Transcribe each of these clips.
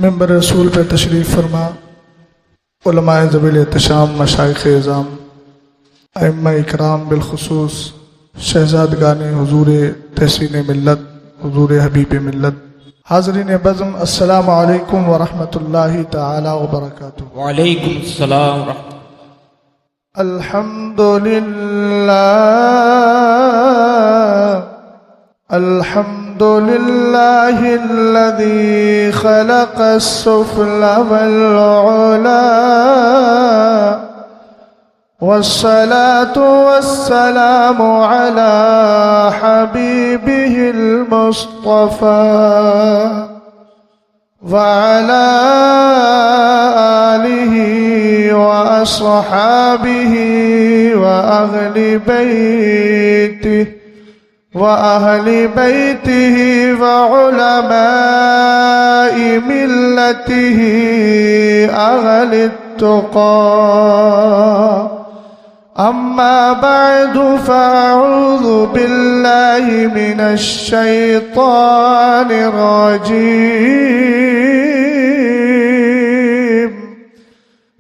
Member रसूल पर तशरीफ़ फरमा उलमाए ज़बील एहतशाम मशाइख़ एज़ाम अइम्मा इकराम बिलखुसूस शहज़ादगान हुज़ूर तहसीन मिल्लत हुज़ूर हबीब मिल्लत हाज़रीन बज़्म अस्सलामु अलैकुम व रहमतुल्लाहि तआला व बरकातुहू। वालेकुम अस्सलाम व रहमतुल्लाह। अल्हम्दुलिल्लाहिल्लज़ी खलक़स-सुफ़ला वल-उला वस्सलातु वस्सलामु अला हबीबिहिल मुस्तफ़ा व अला आलिहि व अस्हाबिहि व अहली बैतिहि व उलमाए मिल्लतिहि अहली तुक़ा। अम्मा बअदु फ़अऊज़ु बिल्लाहि मिनश शैतानिर रजीम।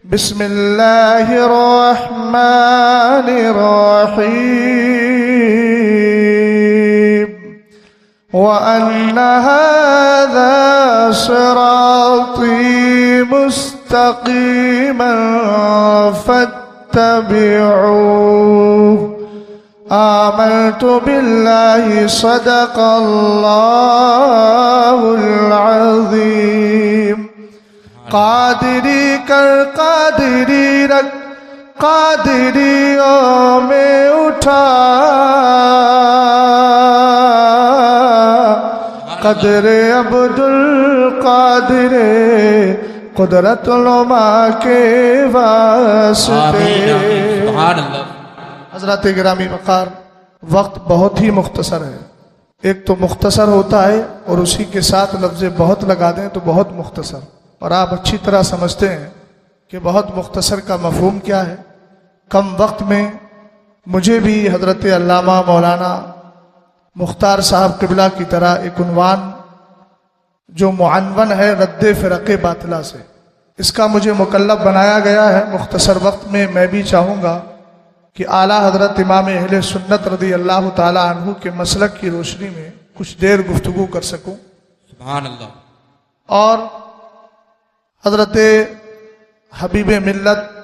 बिस्मिल्लाहिर रहमानिर रहीम। व अन्ना हाज़ा सिराती मुस्तक़ीमन फत्तबिऊह। आमनतु बिल्लाहि सदक़ल्लाहुल अज़ीम। कादिरी कर कादिरी रख कादिरियों में उठा कदरे अब्दुल कादिरे कुदरतुल्मा के वास्ते। हज़रत गिरामी वक़ार, वक्त बहुत ही मुख्तसर है। एक तो मुख्तसर होता है और उसी के साथ लफ्ज़ बहुत लगा दें तो बहुत मुख्तसर। और आप अच्छी तरह समझते हैं कि बहुत मुख्तसर का मफ़हूम क्या है। कम वक्त में मुझे भी हज़रत अल्लामा मौलाना मुख्तार साहब क़िबला की तरह एक उन्वान जो मुअन्वन है रद्द फ़िरक़े बातिला से, इसका मुझे मुकल्लफ़ बनाया गया है। मुख्तसर वक्त में मैं भी चाहूँगा कि आला हज़रत इमाम अहले सुन्नत रज़ी अल्लाह ताला अन्हु के मसलक की रोशनी में कुछ देर गुफ्तगू कर सकूँ। सुभान अल्लाह। और हज़रत हबीब मिल्लत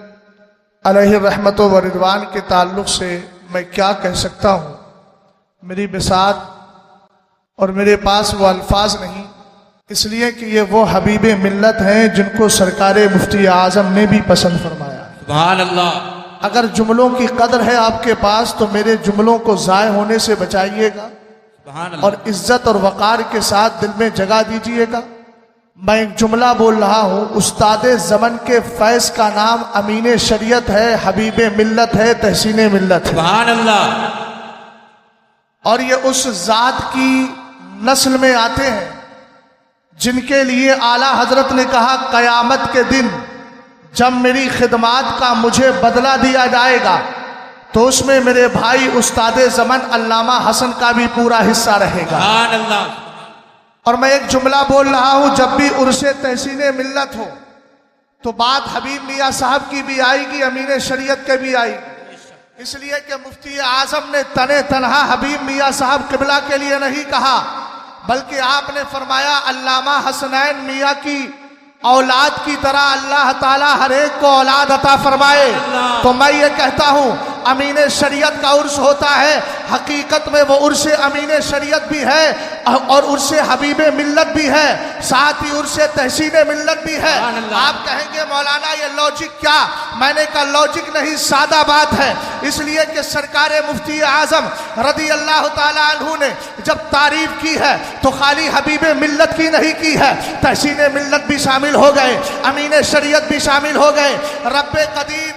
अलैहि रहमत व रिदवान के ताल्लुक़ से मैं क्या कह सकता हूँ। मेरी बिसात और मेरे पास वो अल्फाज नहीं, इसलिए कि ये वो हबीब मिल्लत हैं जिनको सरकार मुफ्ती आज़म ने भी पसंद फरमाया है। सुभान अल्लाह। अगर जुमलों की कदर है आपके पास तो मेरे जुमलों को ज़ाय होने से बचाइएगा और इज्जत और वक़ार के साथ दिल में जगह दीजिएगा। मैं एक जुमला बोल रहा हूँ। उस्ताद ज़मन के फैज़ का नाम अमीन शरीयत है, हबीब मिल्लत है, तहसीन मिल्लत है। सुभान अल्लाह। और ये उस ज़ात की नस्ल में आते हैं जिनके लिए आला हजरत ने कहा क़यामत के दिन जब मेरी खिदमात का मुझे बदला दिया जाएगा तो उसमें मेरे भाई उस्ताद ज़मन अल्लामा हसन का भी पूरा हिस्सा रहेगा। सुभान अल्लाह। और मैं एक जुमला बोल रहा हूँ, जब भी उर्से तहसीन मिल्लत हो तो बात हबीब मियाँ साहब की भी आएगी, अमीन शरीयत के भी आएगी। इसलिए कि मुफ्ती आज़म ने तने तनहा हबीब मियाँ साहब क़िबला के लिए नहीं कहा, बल्कि आपने फरमाया अल्लामा हसनैन मियाँ की औलाद की तरह अल्लाह ताला हर एक को औलाद अता फरमाए। तो मैं ये कहता हूँ अमीन शरीयत का उर्स होता है, हकीकत में वो उर्स अमीन शरीयत भी है और उर्स हबीब मिल्लत भी है, साथ ही उर्स तहसीन मिल्लत भी है। आप कहेंगे मौलाना ये लॉजिक क्या? मैंने कहा लॉजिक नहीं, सादा बात है। इसलिए कि सरकार मुफ्ती आज़म रज़ी अल्लाह ताला अन्हु ने जब तारीफ की है तो खाली हबीब मिल्लत की नहीं की है, तहसीन मिल्लत भी शामिल हो गए, अमीन शरीयत भी शामिल हो गए। रब्बे कदीर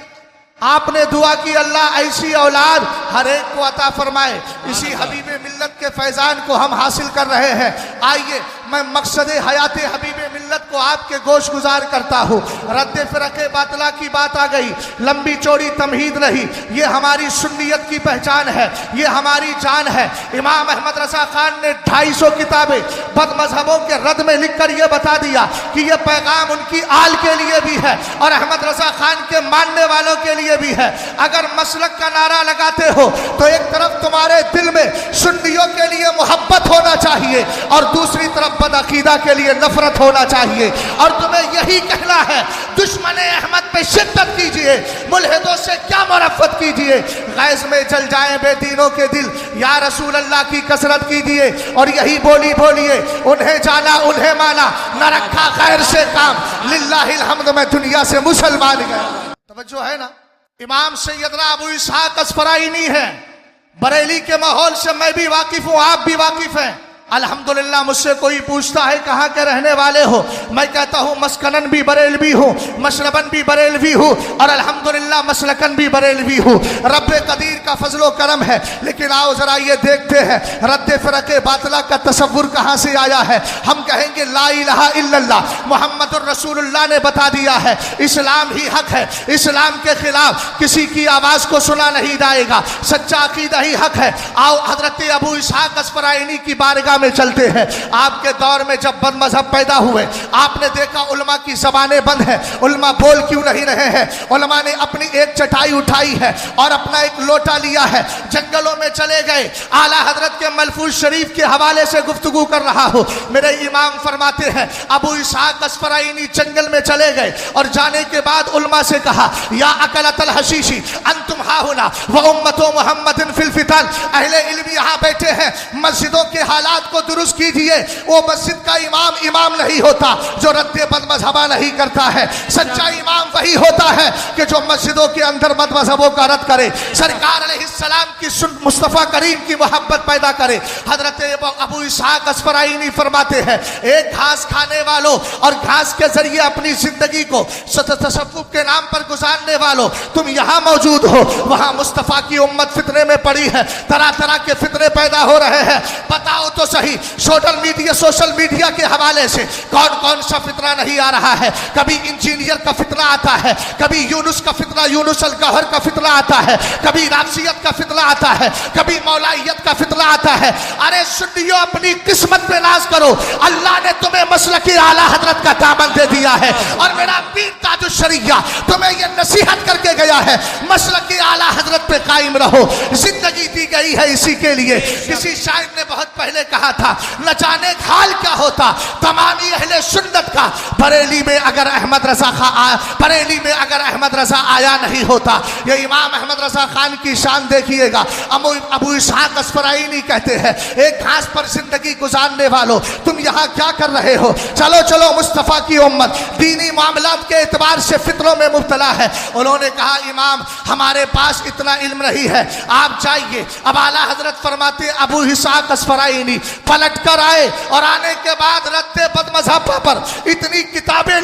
आपने दुआ की अल्लाह ऐसी औलाद हर एक को अता फरमाए। इसी हबीब मिल्लत के फैज़ान को हम हासिल कर रहे हैं। आइए मैं मकसद हयात हबीब मिल्लत को आपके गोश गुजार करता हूँ। रद्द फ़िरक़े बातिला की बात आ गई, लंबी चौड़ी तमहीद रही। ये हमारी सुन्नियत की पहचान है, ये हमारी जान है। इमाम अहमद रज़ा खान ने 250 किताबें बद मजहबों के रद्द में लिख कर यह बता दिया कि यह पैगाम उनकी आल के लिए भी है और अहमद रज़ा खान के मानने वालों के लिए भी है। अगर मसलक का नारा लगाते हो तो एक तरफ तुम्हारे दिल में सुन्नियों के लिए मोहब्बत होना चाहिए और दूसरी तरफ बदअकीदा के लिए नफरत होना चाहिए। और तुम्हें यही कहना है, दुश्मन अहमद पे शिद्दत कीजिए, मुल्हिदों से क्या मुरफ़्फ़त कीजिए। गैज़ में जल जाएं बेदीनों के दिल, या रसूल अल्लाह की कसरत कीजिए और यही बोली बोलिए, उन्हें जाना उन्हें माना, न रखा खैर से काम, लिल्लाहिल हम्द में दुनिया से मुसलमान गया। तवज्जो है ना। इमाम सैयदना अबू इसहाक अस्फराइनी है। बरेली के माहौल से मैं भी वाकिफ हूँ, आप भी वाकिफ हैं। अल्हम्दुलिल्लाह मुझसे कोई पूछता है कहाँ के रहने वाले हो, मैं कहता हूँ मस्कनन भी बरेलवी हूँ, मशरबन भी बरेलवी हूँ और अल्हम्दुलिल्लाह मसलकन भी बरेलवी हूँ। रब कदीर का फजलो करम है। लेकिन आओ जरा ये देखते हैं रद्द फ़िरक़े बातिला का तसव्वुर कहाँ से आया है। हम कहेंगे ला इलाहा इल्लल्लाह मुहम्मदुर रसूलुल्लाह ने बता दिया है, इस्लाम ही हक है, इस्लाम के खिलाफ किसी की आवाज़ को सुना नहीं जाएगा, सच्चा अकीदा ही हक है। आओ हजरत अबू इसहाक अस्फराइनी की बारगाह में चलते हैं। आपके दौर में जब बद मजहब पैदा हुए, आपने देखा उलमा की ज़बानें बंद हैं, उलमा बोल क्यों नहीं रहे हैं। उलमा ने अपनी एक चटाई उठाई है और अपना एक लोटा लिया है, जंगलों में चले गए। आला हजरत के मलफूज शरीफ के हवाले से गुफ्तगू कर रहा हूँ। मेरे इमाम फरमाते हैं अबू इसहाक अस्फराइनी जंगल में चले गए और जाने के बाद उलमा से कहा, या अकलतल हशीशी अंतुम हाहुना व उम्मतो मुहम्मदिन फिल फितन। अहले इल्म यहाँ बैठे हैं, मस्जिदों के हालात को दुरुस्त कीजिए। वो मस्जिद का इमाम नहीं होता जो रद्द बदमज़हबा नहीं करता है। सच्चा इमाम वही होता है कि जो मस्जिदों के अंदर बदमज़हबों का रद्द करे, सरकार अलैहिस्सलाम की मुस्तफ़ा करीम की मोहब्बत पैदा करे। हजरत अबू इसहाक अस्फराइनी फरमाते हैं, एक घास खाने वालों और घास के जरिए अपनी जिंदगी को तसव्वुफ के नाम पर गुजारने वालों, तुम यहाँ मौजूद हो, वहाँ मुस्तफ़ा की उम्मत फितने में पड़ी है, तरह तरह के फितने पैदा हो रहे हैं। बताओ तो सही, सोशल मीडिया के हवाले से कौन कौन सा फितना नहीं आ रहा है। कभी इंजीनियर का फितना आता है, कभी यूनुस का फितना, यूनुस अल गौहर का फितना आता है, कभी राफसियत का फितना आता है, कभी मौलाइयत का फितना आता है। अरे सुन्नियों, अपनी किस्मत पे नाज करो, अल्लाह ने तुम्हें मसलकी आला हजरत का दामन दे दिया है और मेरा पीर ताजुश शरिया तुम्हें यह नसीहत करके गया है, मसलकी आला हजरत पे कायम रहो। जिंदगी दी गई है इसी के लिए। किसी शायर ने बहुत पहले कहा था, न जाने हाल क्या होता तमामी अहले सुन्नत का, बरेली में अगर अहमद रज़ा आया नहीं होता। ये इमाम अहमद रज़ा खान की शान देखिएगा। अबू इसहाक अस्फराइनी कहते हैं, एक घास पर जिंदगी गुजारने वालों, तुम यहाँ क्या कर रहे हो। चलो चलो, मुस्तफ़ा की उम्मत दीनी मामलात के एतबार से फितरों में मुब्तला है। उन्होंने कहा, इमाम हमारे पास इतना इल्म नहीं है, आप जाइए। अब आला हजरत फरमाते, अबू इसहाक अस्फराइनी पलट कर आए और आने के बाद रद्द बदमज़हबा पर इतनी किताबें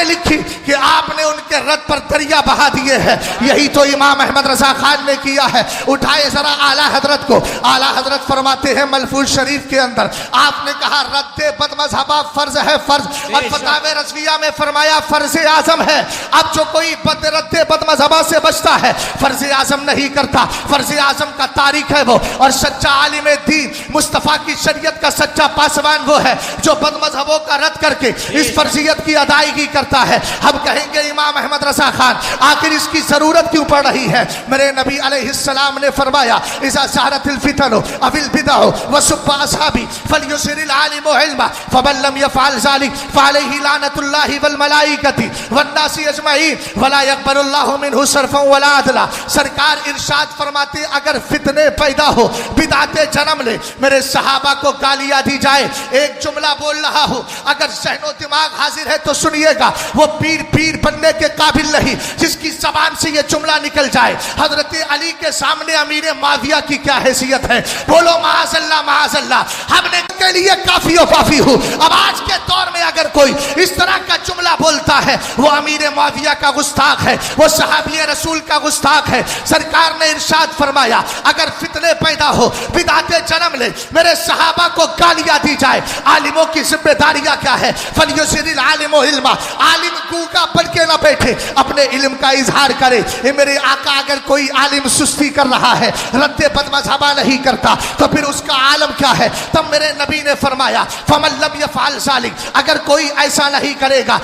लिखी कि आपने उनके रद्द पर दरिया बहा दिए हैं। यही तो इमाम अहमद रज़ा खान ने किया है। उठाए जरा आला हजरत को। आला हजरत फरमाते हैं मलफूज शरीफ के अंदर, आपने कहा रद्द बदमज़हबा फर्ज है, फर्ज, और फतावे रज़विया में फरमाया फर्ज आजम है। अब जो कोई रद्द बदमज़हबा से बचता है, फर्ज आजम नहीं करता, फर्ज आजम का तारीख है वो। और सच्चा आलिम दीन मुस्तफ़ा की शरीयत का सच्चा पासवान वो है जो बदमज़हबों का रद्द करके इस फर्जियत की अदायगी करता है। हम कहेंगे इमाम अहमद रज़ा खान, आखिर इसकी जरूरत क्यों पड़ रही है। मेरे नबी अलैहिस्सलाम ने फरमाया, इज़ा ज़हरतिल फितनु अविल बिदअ व सुब्बा असहाबी फलयुसिरिल आलिमु इल्मा फमन लम यफ़अल ज़ालिक फअलैहि लानतुल्लाहि वल मलाइकति वन नासी अजमईन वला यक़बलुल्लाहु मिन्हु सरफ़न वला अदला। सरकार इरशाद फरमाते, अगर फितने पैदा हो, बिदाते जन्म ले, मेरे सहाबा को गालियां दी जाए, एक जुमला बोल रहा हूं, अगर ज़हनो दिमाग हाजिर है तो सुनिएगा। वो पीर बनने के काबिल नहीं जिसकी जबान से ये जुमला निकल जाए। हजरत अली के सामने अमीर माविया की क्या हैसियत है। बोलो माअज़ल्लाह, माअज़ल्लाह। हमने के लिए काफी हूं। अब आज के दौर में अगर कोई इस तरह का जुमला बोलता है वो अमीर मुआविया का गुस्ताख है, वो सहाबी रसूल का गुस्ताख है। सरकार ने इरशाद फरमाया अगर फितने पैदा हो, बिदातें जन्म ले, मेरे सहाबा को गालियां दी जाए, आलिमों की जिम्मेदारियां क्या है? फलियुसिरिल आलिमु इल्मा, आलिम गूंगा बन के न बैठे, अपने इल्म का इजहार करे। ये मेरे आका अगर कोई आलिम सुस्ती कर रहा है, रद्दे बदमज़हबा नहीं करता, तो फिर उसका आलम क्या है? तब मेरे नबी ने फरमाया फमन लम यफ़अल ज़ालिक, अगर कोई ऐसा नहीं करेगा,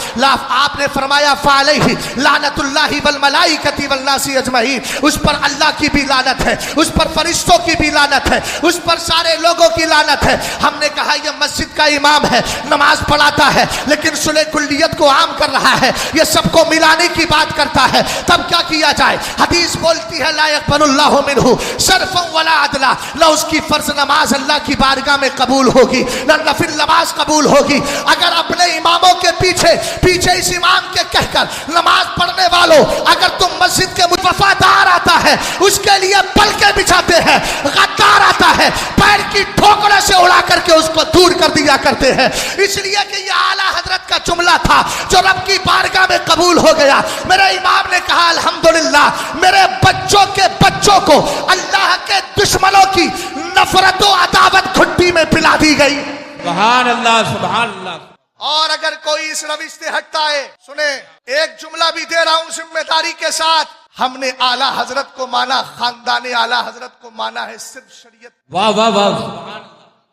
आपने फरमाया फ़अलैहि लानतुल्लाहि वल मलाइकति वल नासी अजमईन, उस पर अल्लाह की भी लानत है, उस पर फरिश्तों की भी लानत है, उस पर सारे लोगों की लानत है। हमने कहा यह मस्जिद का इमाम है, नमाज पढ़ाता है, लेकिन सुलह कुल्लियत को आम कर रहा है, यह सबको मिलाने की बात करता है, तब क्या किया जाए? हदीस बोलती है ला यक़बलुल्लाहु मिन्हु सर्फ़न वला अदला, न उसकी फर्ज नमाज अल्लाह की बारगाह में कबूल होगी, न नफिल नमाज कबूल होगी। अगर अपने इमामों के पीछे इस इमाम के कहकर नमाज पढ़ने वालों, अगर तुम मस्जिद के वफादार आता है उसके लिए पलके बिछाते हैं, गद्दार आता है पैर की ठोकरों से उड़ा करके उसको दूर कर दिया करते हैं। इसलिए कि यह आला हजरत का जुमला था जो रब की बारगाह में कबूल हो गया। मेरे इमाम ने कहा अल्हम्दुलिल्लाह मेरे बच्चों के बच्चों को अल्लाह के दुश्मनों की नफरत और अदावत घुट्टी में पिला दी गई। सुभान अल्लाह, सुभान अल्लाह। और अगर कोई इस रविश से हटता है, सुने एक जुमला भी दे रहा हूं जिम्मेदारी के साथ, हमने आला हजरत को माना, खानदाने आला हजरत को माना है सिर्फ शरीयत। वाह वाह वाह।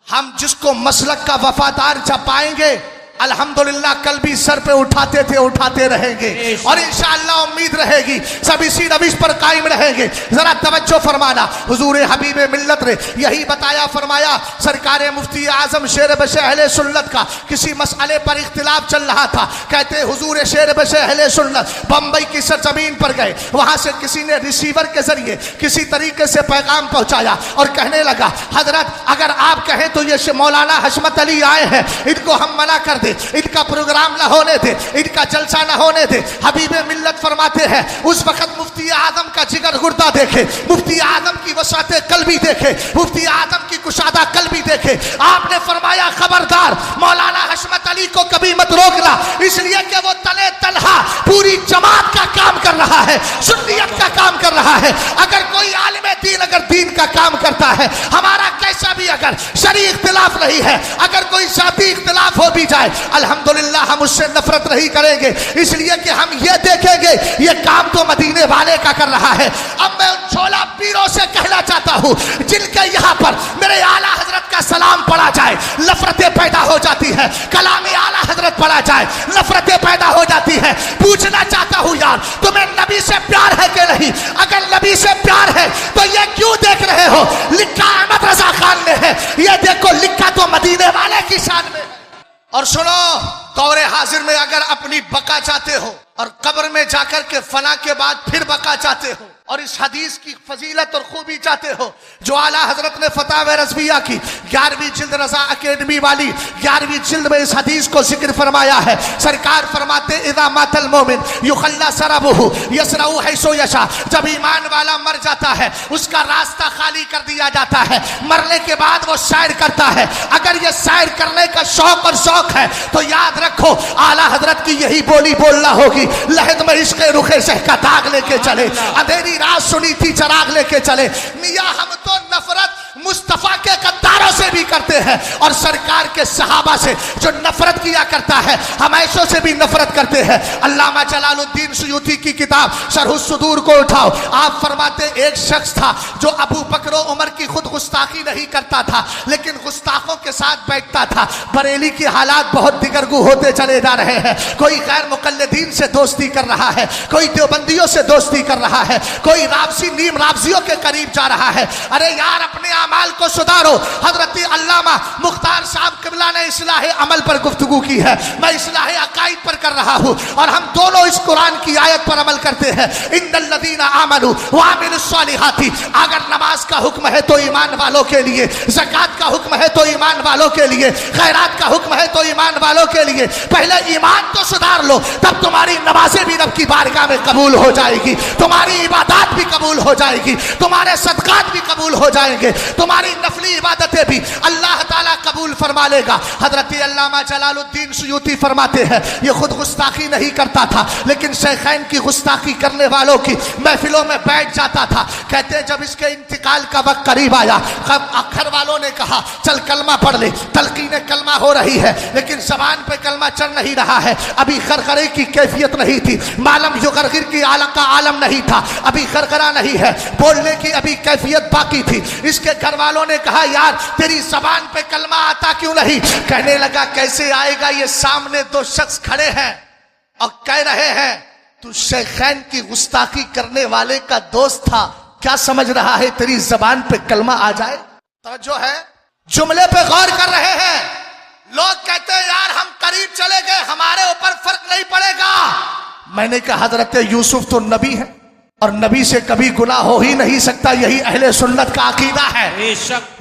हम जिसको मसलक का वफादार जब पाएंगे अल्हम्दुलिल्लाह कल भी सर पे उठाते रहेंगे और इंशाअल्लाह उम्मीद रहेगी सब इसी रविश पर कायम रहेंगे। जरा तवज्जो फरमाना, हुजूर हबीब मिल्लत ने यही बताया, फरमाया सरकार मुफ्ती आजम शेर बशे अहले सुन्नत का किसी मसले पर इख्तिलाफ चल रहा था, कहते हुजूर शेर बशे अहले सुन्नत बम्बई की सरजमीन पर गए, वहां से किसी ने रिसीवर के जरिए किसी तरीके से पैगाम पहुंचाया और कहने लगा हजरत अगर आप कहें तो ये मौलाना हशमत अली आए हैं, इनको हम मना कर दे, इनका प्रोग्राम ना होने दे, इनका जलसा ना होने दे। हबीब मिल्लत फरमाते हैं उस वक्त मुफ्ती आदम का जिगर गुर्दा देखे, मुफ्ती आदम की वसाते कल्बी देखे, मुफ्ती आदम की कुशादा कल्बी देखे। आपने फरमाया खबरदार मौलाना हशमत अली को कभी मत रोकना, इसलिए कि वो तले तनहा पूरी जमात का काम कर रहा है, सुन्नियत का काम कर रहा है। अगर कोई आलिम दीन अगर दीन का काम करता है, हमारा कैसा भी अगर शरई इख्तिलाफ नहीं है, अगर कोई जाती इख्तिलाफ हो भी जाए अल्हम्दुलिल्लाह हम उससे नफरत नहीं करेंगे, इसलिए कि हम ये देखेंगे ये काम तो मदीने वाले का कर रहा है। अब मैं उन छोला पीरों से कहना चाहता हूं जिनके यहाँ पर मेरे आला हजरत का सलाम पढ़ा जाए नफरतें पैदा हो जाती है, कलाम आला हजरत पढ़ा जाए नफरतें पैदा हो जाती है। पूछना चाहता हूं यार तुम्हें नबी से प्यार है कि नहीं? अगर नबी से प्यार है तो ये क्यों देख रहे हो लिखा अहमद रजा खान ने है, ये देखो लिखा तो मदीने वाले की शान में। और सुनो दौरे हाजिर में अगर अपनी बका चाहते हो और कब्र में जाकर के फना के बाद फिर बका चाहते हो और इस हदीस की फजीलत और खूबी चाहते हो जो आला हजरत ने फतावा रज़विया की 11वीं जिल्द रजा अकेडमी वाली 11वीं जिल्द में इस हदीस को जिक्र फरमाया है। सरकार फरमाते इज़ा मातल मोमिन युखल्ला सरबुहु यसरउ हैसो यशा, जब ईमान वाला मर जाता है उसका रास्ता खाली कर दिया जाता है, मरने के बाद वो सैर करता है। अगर ये सैर करने का शौक और शौक है तो याद रखो आला हजरत की यही बोली बोलना होगी, लहद में इश्क़ रुखे शह का दाग लेके चले, अंधेरी रात सुनी थी चराग लेके चले। मियां हम तो नफरत मुस्तफा के गद्दारों से भी करते हैं और सरकार के सहाबा से जो नफरत किया करता है हम ऐसों से भी नफरत करते हैं। अल्लामा जलालुद्दीन सुयूती की किताब शरहुस सुदूर को उठाओ, आप फरमाते एक शख्स था जो अबू बकर उमर की खुद गुस्ताखी नहीं करता था लेकिन गुस्ताखों के साथ बैठता था। बरेली की हालात बहुत दिगरगू होते चले जा रहे हैं, कोई गैर मुकल्लिदीन से दोस्ती कर रहा है, कोई देवबंदियों से दोस्ती कर रहा है, कोई राबसी नीम राबजियों के करीब जा रहा है। अरे यार अपने अमाल को सुधारो। हजरत अल्लामा मुख्तार साहब किबला ने इस्लाह अमल पर गुफ्तगू की है, मैं इस्लाह स्लाइड पर कर रहा हूं और हम दोनों इस कुरान की आयत पर अमल करते हैं। इन्नल्लज़ीना आमनू व अमिलुस्सालिहाती, अगर नमाज का हुक्म है तो ईमान वालों के लिए, ज़कात का हुक्म है तो ईमान वालों के लिए, खैरात का हुक्म है तो ईमान वालों के लिए। पहले ईमान तो सुधार लो, तब तुम्हारी नमाजें भी रब की बारगाह में कबूल हो जाएगी, तुम्हारी इबादत भी कबूल हो जाएगी, तुम्हारे सदकात भी कबूल हो जाएंगे, तुम्हारी नफली इबादतें भी अल्लाह ताला कबूल फरमा लेगा। हजरत अल्लामा जलालुद्दीन सुयूती फरमाते हैं, ये खुद गुस्ताखी नहीं करता था लेकिन शेखैन की गुस्ताखी करने वालों की महफिलों में बैठ जाता था। कहते हैं जब इसके इंतकाल का वक्त करीब आया, घर वालों ने कहा चल कलमा पढ़ ले, तलकीन कलमा हो रही है लेकिन जबान पे कलमा चढ़ नहीं रहा है, अभी गरगरे की कैफियत नहीं थी, मालम युगरगिर की आलम का आलम नहीं था, अभी गरगरा नहीं है, बोलने की अभी कैफियत बाकी थी। इसके घर वालों ने कहा यार तेरी जबान पे कलमा आता क्यों नहीं? कहने लगा कैसे आएगा, ये सामने दो शख्स खड़े हैं और कह रहे हैं तू शेखैन की गुस्ताखी करने वाले का दोस्त था, क्या समझ रहा है तेरी जबान पे कलमा आ जाए? तो जो है जुमले पे गौर कर रहे हैं। लोग कहते हैं यार हम करीब चले गए, हमारे ऊपर फर्क नहीं पड़ेगा। मैंने कहा हजरत यूसुफ तो नबी है और नबी से कभी गुनाह हो ही नहीं सकता, यही अहले सुन्नत का अकीदा है।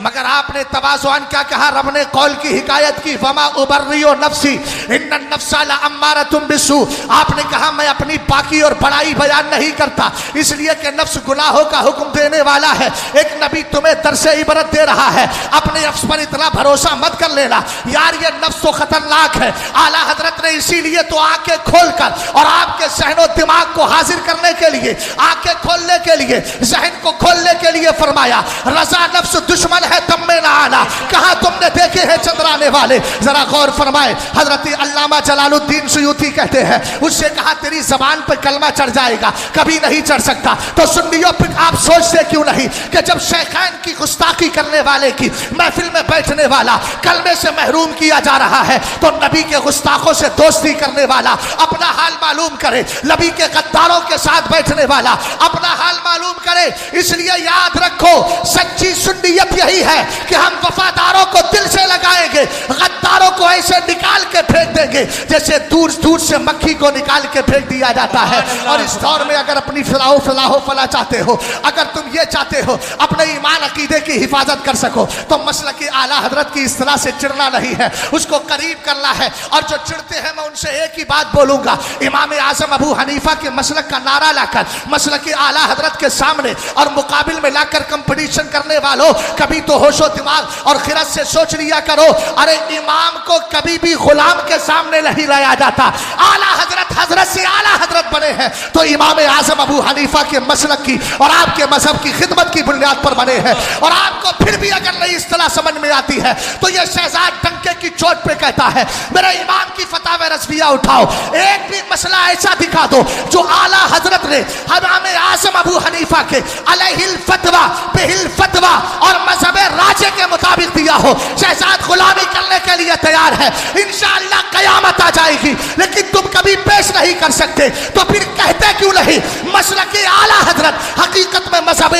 मगर आपने तवाज़ुअन क्या कहा? रब ने कौल की हिकायत की, वमा उबर्रियो नफ्सी इन्नन नफ्सा लअम्मारतुम बिस्सू। आपने कहा मैं अपनी पाकी और बड़ाई बयान नहीं करता इसलिए कि नफ्स गुनाहों का हुक्म देने वाला है। एक नबी तुम्हें दरसे इबरत दे रहा है, अपने नफ्स पर इतना भरोसा मत कर लेना यार, ये नफ्स तो खतरनाक है। आला हजरत ने इसीलिए तो आंखें खोलकर और आपके सहनो दिमाग को हाजिर करने के लिए, आंखें खोलने के लिए, जहन को खोलने के लिए फरमाया रजा नफ्स दुश्मन है तब में ना आना। कहा तुमने देखे हैं चंद्राने वाले? जरा गौर फरमाए। हजरत अल्लामा जलालुद्दीन सुयूती कहते हैं उससे कहा तेरी जबान पर कलमा चढ़ जाएगा, कभी नहीं चढ़ सकता। तो सुन्नियों फिर आप सोचते क्यों नहीं कि जब शेखैन की गुस्ताखी करने वाले की महफिल में बैठने वाला कलमे से महरूम किया जा रहा है तो नबी के गुस्ताखों से दोस्ती करने वाला अपना हाल मालूम करे, नबी के गद्दारों के साथ बैठने वाला अपना हाल मालूम करे। इसलिए याद रखो सच्ची सुन्नियत यही है कि हम वफादारों को दिल से लगाएंगे, गद्दारों को ऐसे निकाल के फेंक देंगे जैसे दूर दूर से मक्खी को निकाल के फेंक दिया जाता है। और इस दौर में अगर अपनी फलाह चाहते हो, अगर तुम ये चाहते हो अपने ईमान अकीदे की हिफाजत कर सको तो मसलक की आला हजरत की इस तरह से चिढ़ना नहीं है, उसको करीब करना है। और जो चिढ़ते हैं मैं उनसे एक ही बात बोलूंगा, इमाम आजम अबू हनीफा के मसलक का नारा लाकर मसलक की आला हजरत के सामने और मुकाबिल में लाकर कंपटीशन करने वालों, कभी तो होशो दिमाग और खिरत से सोच लिया करो। अरे इमाम को कभी भी गुलाम के सामने नहीं लाया जाता, आला हजरत हजरत से आला हजरत बने हैं तो इमाम आजम अबू हनीफा के मसलक की और आपके मजहब की खिदमत की बुनियाद पर बने हैं। और आपको फिर भी अगर नई इस्तिलाह समझ में आती है तो यह शहजाद डंके की चोट पे कहता है मेरे इमाम की फतावा रज़विया उठाओ, एक भी मसला ऐसा दिखा दो जो आला हजरत ने इमाम आजम अबू हनीफा के अलैहिल फतवा बिहिल फतवा और मजहब राजे के मुताबिक दिया हो। शहजाद गुलामी करने के लिए तैयार है, इंशाअल्लाह कयामत आ जाएगी, लेकिन तुम कभी पेश नहीं कर सकते तो फिर कहते क्यों नहीं? मसलक आला हजरत हकीकत में मजहब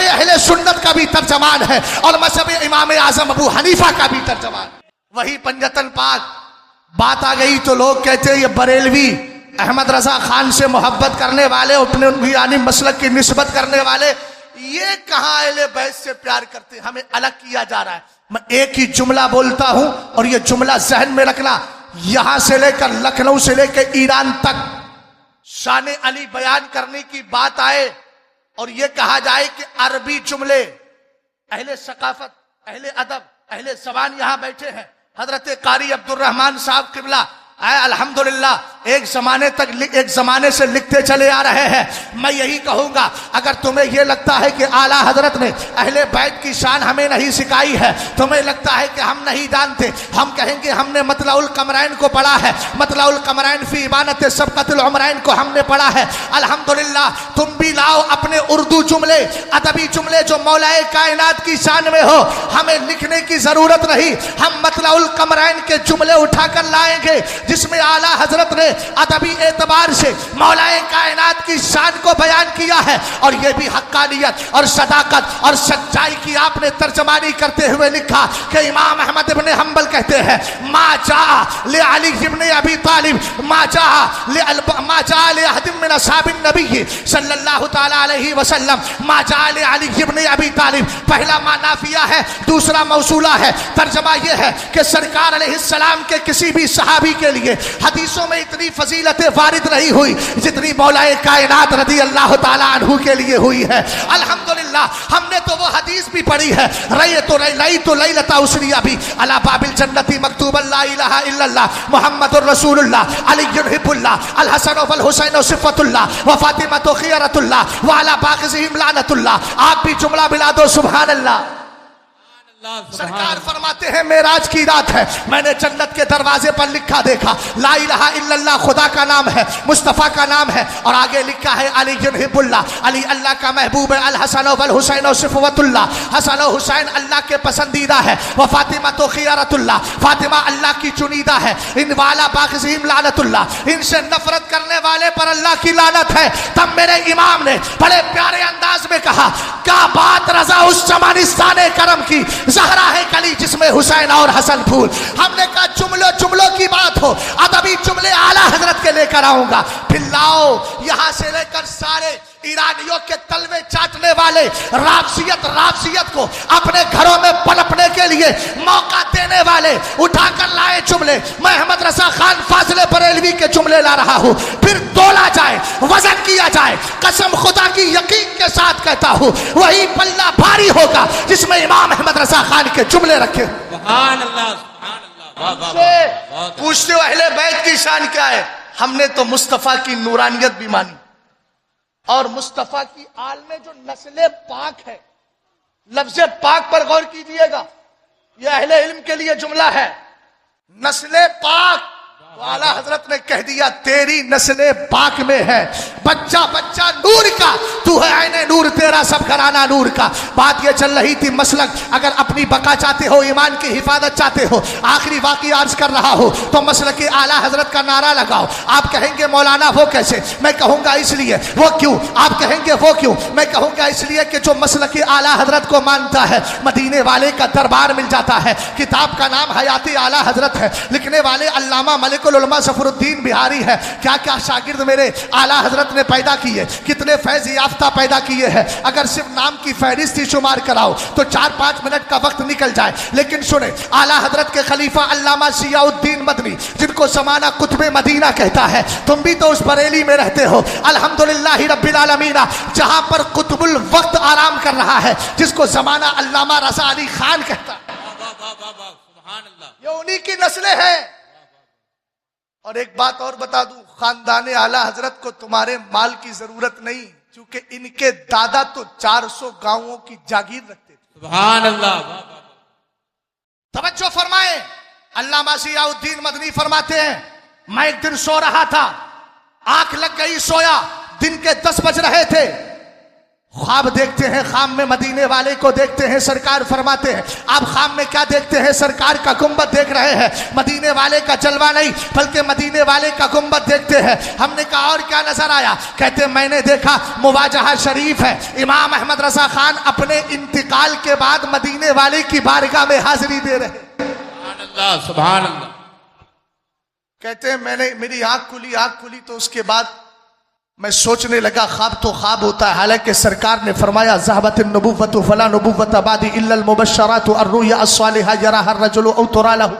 अहले सुन्नत का भी तर्जमान है और मजहब इमाम आजम अबू हनीफा का भी तर्जमान। वही पंजतन पाक बात आ गई तो लोग कहते हैं ये बरेलवी अहमद रजा खान से मोहब्बत करने वाले, अपने यानी मसलक की निस्बत करने वाले, ये कहां अहले बैत से प्यार करते, हमें अलग किया जा रहा है। मैं एक ही जुमला बोलता हूं और ये जुमला जहन में रखना, यहां से लेकर लखनऊ से लेकर ईरान तक शान अली बयान करने की बात आए और ये कहा जाए कि अरबी जुमले, अहले सकाफत, अहले अदब, अहले ज़बान यहां बैठे हैं। हजरत कारी अब्दुल रहमान साहब किबला अल्हम्दुलिल्लाह एक जमाने से लिखते चले आ रहे हैं। मैं यही कहूंगा अगर तुम्हें यह लगता है कि आला हजरत ने अहले बैत की शान हमें नहीं सिखाई है, तुम्हें लगता है कि हम नहीं जानते, हम कहेंगे हमने मतलाउल कमरैन को पढ़ा है, मतलाउल कमरैन फी इबानत सबकतुल उमरैन को हमने पढ़ा है। अल्हम्दुलिल्लाह तुम भी लाओ अपने उर्दू जुमले, अदबी जुमले जो मौलाए कायनात की शान में हो, हमें लिखने की जरूरत नहीं, हम मतलाउल कमरैन के जुमले उठाकर लाएंगे जिसमें आला हजरत ने अदबी एतबार से मौलाए कायनात की शान को बयान किया है। और यह भी हक्कानियत और सदाकत और सच्चाई की आपने तर्जमानी करते हुए लिखा कि इमाम अहमद इब्ने हंबल कहते हैं मा जा ले अली इब्ने अबी तालिब मा जा ले अहदिन मिन असहाबिन नबी सल्लल्लाहु तआला अलैहि वसल्लम मा जा ले अली इब्न अबी तालिब। पहला मा नाफिया है, दूसरा मौसूला है। तर्जमा यह है कि सरकार अलैहिस्सलाम के किसी भी सहाबी के लिए हदीसों में इतनी फजीलतें वारिद नहीं हुई जितनी मौलाए कायनात रदी अल्लाह ताला अन्हु के लिए हुई है। अल्हम्दुलिल्लाह हमने तो वो हदीस भी पढ़ी है, रई तो लैलता उसरिया भी अला बाबिल जन्नती मकतूब ला इलाहा इल्लल्लाह मुहम्मदुर रसूलुल्लाह अलीयुन हिब्बुल्लाह अल हसन वल हुसैन सिफतुल्लाह व फातिमा तो खियरतुल्लाह व अला बाक़िहिम लानतुल्लाह। आप भी जुमला मिला दो सुभान अल्लाह। सरकार फरमाते हैं मेराज की रात है, मैंने जन्नत के दरवाजे पर लिखा देखा ला इलाहा इल्लल्लाह खुदा का नाम है, मुस्तफ़ा का नाम है और आगे लिखा है अली हिब्बुल्लाह, अली अल्लाह का महबूब है, अल हसन वल हुसैन सिफवतुल्लाह, हसन और हुसैन अल्लाह के पसंदीदा है, व फातिमा तो खियारतुल्लाह, फातिमा अल्लाह की चुनीदा है, इन वाला बाक़िहिम लानतुल्लाह, इनसे नफरत करने वाले पर अल्लाह की लानत है। तब मेरे इमाम ने बड़े प्यारे अंदाज में कहा क्या बात रजा उस चमानिस्तान करम की, ज़हरा है कली जिसमें हुसैन और हसन फूल। हमने कहा जुमलों की बात हो, अदबी जुमले आला हजरत के लेकर आऊंगा, फिर लाओ यहां से लेकर सारे ईरानियों के तलवे चाटने वाले राफसियत को अपने घरों में पनपने के लिए मौका देने वाले उठाकर लाए जुमले। मैं अहमद रजा खान फाजिले बरेलवी के जुमले ला रहा हूं, फिर तोला जाए, वजन किया जाए। कसम खुदा की यकीन के साथ कहता हूं वही पल्ला भारी होगा जिसमें इमाम अहमद रजा खान के जुमले रखे। सुभान अल्लाह, सुभान अल्लाह। पूछते हो अहले बैत की शान क्या है? हमने तो मुस्तफा की नूरानियत भी मानी और मुस्तफा की आल में जो नस्ले पाक है, लफ्ज़ पाक पर गौर कीजिएगा, यह अहले इल्म के लिए जुमला है। नस्ले पाक तो आला हजरत ने कह दिया तेरी नस्ले पाक में है, बच्चा बच्चा नूर का, तू है आईने नूर, तेरा सब घराना नूर का। बात यह चल रही थी मसलक, अगर अपनी बका चाहते हो, ईमान की हिफाजत चाहते हो, आखिरी वाक़ई अर्ज कर रहा हो तो मसलक की आला हजरत का नारा लगाओ। आप कहेंगे मौलाना वो कैसे? मैं कहूंगा इसलिए। वो क्यों? आप कहेंगे वो क्यों? मैं कहूंगा इसलिए कि जो मसलक की आला हजरत को मानता है मदीने वाले का दरबार मिल जाता है। किताब का नाम हयाती आला हजरत है, लिखने वाले अल्लामा मलिक उलमा ज़फ़रुद्दीन बिहारी है। क्या क्या शागिर्द मेरे आला हजरत ने पैदा किए, कितने फैज़ याफ्ता पैदा किए हैं। अगर सिर्फ नाम की फहरिस्त ही शुमार कराओ तो 4-5 मिनट का वक्त निकल जाए। लेकिन सुने, आला हजरत के खलीफा अल्लामा ज़ियाउद्दीन मदनी, जिनको ज़माना कुतुबे मदीना कहता है, तुम भी तो उस बरेली में रहते हो। अल्हम्दुलिल्लाह रब्बिल आलमीन, जहां पर कुतुबुल वक्त आराम कर रहा है, जिसको ज़माना अल्लामा रज़ा अली खान कहता है, ये उन्हीं की नस्लें हैं। और एक बात और बता दूं, खानदाने आला हजरत को तुम्हारे माल की जरूरत नहीं, क्योंकि इनके दादा तो 400 गांवों की जागीर रखते थे। सुभान अल्लाह। तवज्जो फरमाए, अल्लामा ज़ियाउद्दीन मदनी फरमाते हैं, मैं एक दिन सो रहा था, आंख लग गई, सोया, दिन के 10 बज रहे थे। ख्वाब देखते हैं, ख्वाब में मदीने वाले को देखते हैं। सरकार फरमाते हैं, आप ख्वाब में क्या देखते हैं? सरकार का गुंबद देख रहे हैं, मदीने वाले का जलवा नहीं बल्कि मदीने वाले का गुंबद देखते हैं। हमने कहा और क्या नजर आया? कहते मैंने देखा मुवाजहा शरीफ है, इमाम अहमद रजा खान अपने इंतकाल के बाद मदीने वाले की बारगाह में हाजिरी दे रहे। सुभान अल्लाह, सुभान अल्लाह। कहते हैं मेरी आंख खुली तो उसके बाद मैं सोचने लगा ख्वाब तो ख्वाब होता है। हालांकि सरकार ने फरमाया ज़हबत नबुव्वतु फला नबुव्वत बादी इल्लल मुबश्शरातु अर्रुया अस्सालिहा यराहा अर्रजुलु औ तुरा लहु।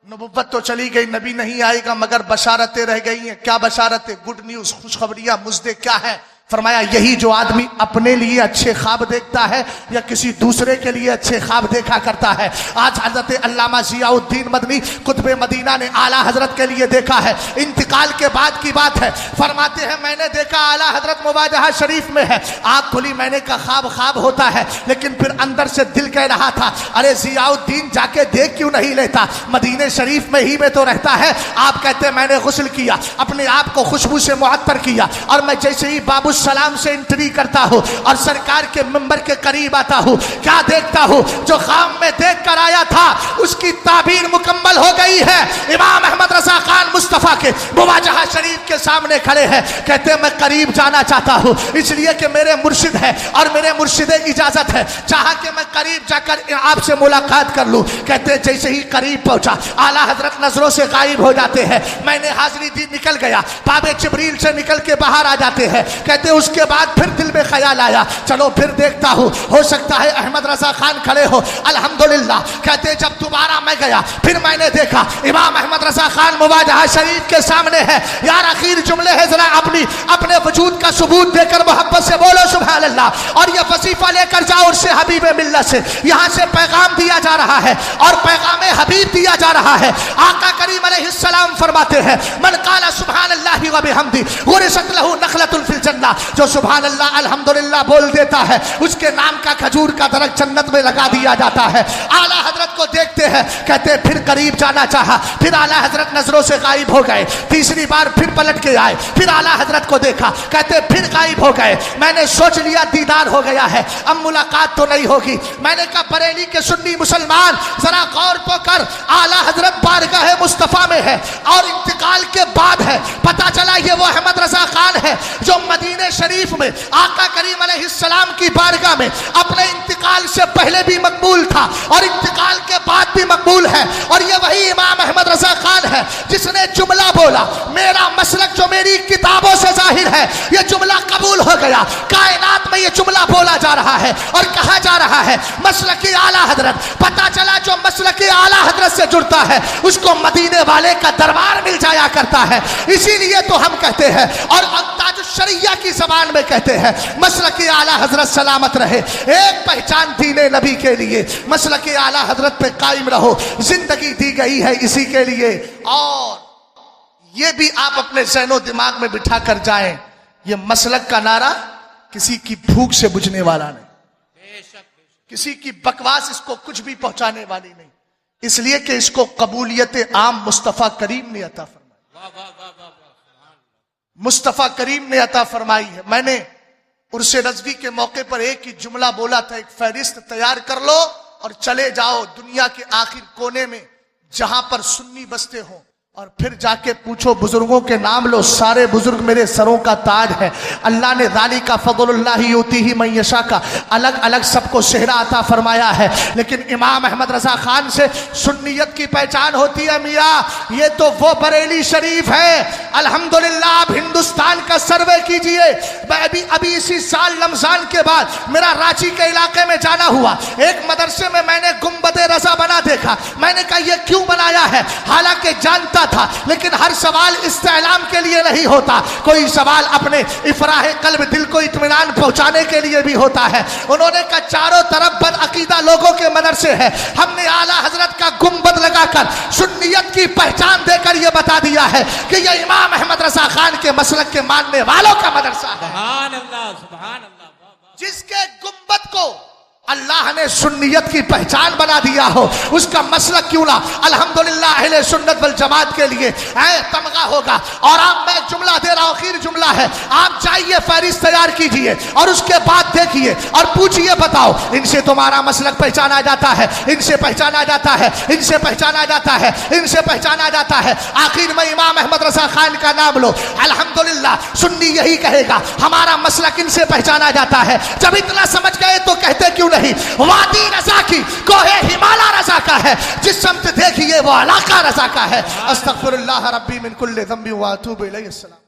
नबुव्वत तो चली गई, नबी नहीं आएगा, मगर बशारतें रह गई हैं। क्या बशारतें? गुड न्यूज, खुशखबरियां, मुझदे क्या है? फरमाया यही जो आदमी अपने लिए अच्छे ख्वाब देखता है या किसी दूसरे के लिए अच्छे ख्वाब देखा करता है। आज हजरत अल्लामा ज़ियाउद्दीन मदनी कुतुबे मदीना ने आला हजरत के लिए देखा है, इंतकाल के बाद की बात है। फरमाते हैं मैंने देखा आला हजरत मुवाजहा शरीफ में है, आँख खुली, मैंने कहा ख्वाब होता है, लेकिन फिर अंदर से दिल कह रहा था अरे ज़ियाउद्दीन जाके देख क्यों नहीं लेता, मदीने शरीफ में ही में तो रहता है। आप कहते मैंने गुस्ल किया, अपने आप को खुशबू से मुअत्तर किया, और मैं जैसे ही बाबू सलाम से एंट्री करता हूं और सरकार के मिंबर के करीब आता हूं, क्या देखता हूं? जो ख्वाब में देख कर आया था उसकी ताबीर मुकम्मल हो गई है। इमाम अहमद रजा खान मुस्तफा के मुवाजहा शरीफ के सामने खड़े हैं। कहते हैं मैं करीब जाना चाहता हूँ इसलिए कि मेरे मुर्शिद है और मेरे मुर्शिद इजाजत है, चाहा कि मैं करीब जाकर आपसे मुलाकात कर लूँ। कहते हैं जैसे ही करीब पहुंचा आला हजरत नजरों से गायब हो जाते हैं। मैंने हाजिरी दी, निकल गया, बाबे जिब्रील से निकल के बाहर आ जाते हैं। कहते हैं उसके बाद फिर दिल में ख्याल आया चलो फिर देखता हूँ, हो सकता है अहमद रजा खान खड़े हो। अल्हम्दुलिल्लाह कहते जब दोबारा मैं गया फिर मैंने देखा इमाम अहमद रजा खान मुवाजहा शरीफ के सामने है। यार आखिर जुमले है, जरा अपने वजूद का सबूत देकर मोहब्बत से बोलो सुभान अल्लाह। और ये वजीफा लेकर जाओ उससे हबीब मिल्लत से, यहाँ से पैगाम दिया जा रहा है और पैगाम हबीब दिया जा रहा है। आका करीम अलैहिस्सलाम फरमाते हैं मन काला सुभान अल्लाह व बिहम्दी गुरिसत लहू नखलतुन फिल जन्नह, जो सुभान अल्लाह अल्हम्दुलिल्लाह बोल देता है उसके नाम का खजूर का दरख्त जन्नत में लगा दिया जाता है। आला हजरत को देखते हैं, कहते हैं फिर करीब जाना चाहा, फिर आला हजरत नजरों से गायब हो गए। तीसरी बार फिर पलट के आए, फिर आला हजरत को देखा, कहते फिर गायब हो गए। मैंने सोच लिया दीदार हो गया है, अब मुलाकात तो नहीं होगी। मैंने कहा बरेली के सुन्नी मुसलमान जरा गौर तो कर, आला हजरत बारगाह मुस्तफा में है और इंतकाल के बाद है। पता चला ये वो अहमद रजा खान है जो मदीने शरीफ में आका करीम अलैहिस्सलाम की बारगाह में अपने इंतकाल से पहले भी मकबूल था और इंतकाल के बाद भी मकबूल है। और ये वही इमाम अहमद रजा खान है जिसने जुमला बोला मेरा मसलक जो मेरी किताबों से जाहिर है, ये जुमला कबूल हो गया। कायनात में ये जुमला बोला जा रहा है और कहा जा रहा है मसलकी आला हजरत। पता चला जो मसलकी आला हजरत से जुड़ता है उसको मदीने वाले का दरबार मिल जाया करता है। इसीलिए तो हम कहते हैं और ताजुश्शरिया की जबान में कहते हैं मसलकी आला हजरत सलामत रहे। एक पहचान दीने नबी के लिए मसलकी आला हजरत पे कायम रहो, जिंदगी दी गई है इसी के लिए। और ये भी आप अपने ज़हनो दिमाग में बिठा कर जाएं, ये मसलक का नारा किसी की भूख से बुझने वाला नहीं, किसी की बकवास इसको कुछ भी पहुंचाने वाली नहीं, इसलिए कि इसको कबूलियत आम मुस्तफ़ा करीम ने अता फरमाई, मुस्तफ़ा करीम ने अता फरमाई है। मैंने उर्से रज़वी के मौके पर एक ही जुमला बोला था, एक फहरिस्त तैयार कर लो और चले जाओ दुनिया के आखिर कोने में जहां पर सुन्नी बसते हो और फिर जाके पूछो बुजुर्गों के नाम लो, सारे बुजुर्ग मेरे सरों का ताज है। अल्लाह ने ज़ाली का फ़ज़्लुल्लाह युती ही मन यशा का अलग अलग सबको सेहरा अता फरमाया है, लेकिन इमाम अहमद रजा खान से सुन्नियत की पहचान होती है। मियाँ ये तो वो बरेली शरीफ है। अल्हम्दुलिल्लाह आप हिंदुस्तान का सर्वे कीजिए। अभी इसी साल रमजान के बाद मेरा रांची के इलाके में जाना हुआ, एक मदरसे में मैंने गुम्बद रजा बना देखा। मैंने कहा ये क्यों बनाया है, हालांकि जानता था, लेकिन हर सवाल इस्तेलाम के लिए नहीं होता, कोई सवाल अपने इफराह कल्ब दिल को इत्मीनान पहुंचाने के लिए भी होता है। उन्होंने कहा चारों तरफ बदअकीदा लोगों के मदरसे हैं, हमने आला हजरत का गुंबद लगाकर सुन्नियत की पहचान देकर यह बता दिया है कि यह इमाम अहमद रजा खान के मसलक के मानने वालों का मदरसा है। सुभान अल्लाह, सुभान अल्लाह। जिसके गुंबद को अल्लाह ने सुन्नियत की पहचान बना दिया हो, उसका मसलक क्यों ना अल्हम्दुलिल्लाह अहले सुन्नत वल जमात के लिए तमगा होगा। और आप मैं जुमला दे रहा हूं, आखिर जुमला है, आप जाइए फहरिस्त तैयार कीजिए और उसके बाद देखिए और पूछिए, बताओ इनसे तुम्हारा मसलक पहचाना जाता है, इनसे पहचाना जाता है, इनसे पहचाना जाता है, इनसे पहचाना जाता है। आखिर में इमाम अहमद रजा खान का नाम लो, अल्हम्दुलिल्लाह सुन्नी यही कहेगा हमारा मसलक इनसे पहचाना जाता है। जब इतना समझ गए तो कहते क्यों नहीं वादी रजा की कोहे हिमालय रजा का है, जिस समत देखिए वो इलाका रजा का है। अस्तगफिरुल्लाह रब्बी मिन कुल्ली ज़ंबि व अतूबु इलैहि। अस्सलाम।